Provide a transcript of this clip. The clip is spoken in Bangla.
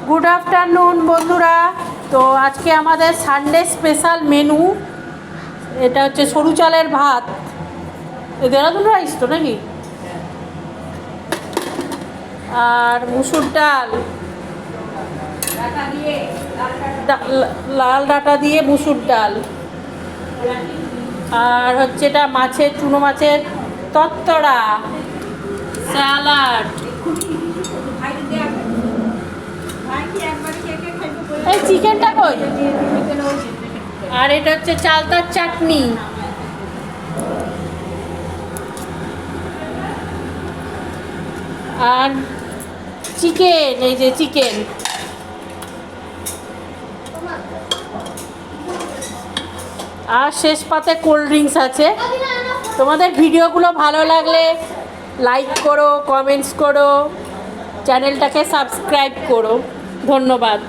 গুড আফটারনুন বন্ধুরা। তো আজকে আমাদের সানডে স্পেশাল মেনু, এটা হচ্ছে সরু চালের ভাত, দেরাদুন রাইস তো নাকি, আর মুসুর ডাল, লাল ডাঁটা দিয়ে মুসুর ডাল, আর হচ্ছে এটা মাছের, চুনো মাছের তত্তড়া, স্যালাড, এই চিকেনটা কই, আর এটা হচ্ছে চালতার চাটনি, আর চিকেন, এই যে চিকেন। আর শেষ পাতে কোল্ড ড্রিঙ্কস আছে। তোমাদের ভিডিওগুলো ভালো লাগলে লাইক করো, কমেন্টস করো, চ্যানেলটাকে সাবস্ক্রাইব করো। ধন্যবাদ।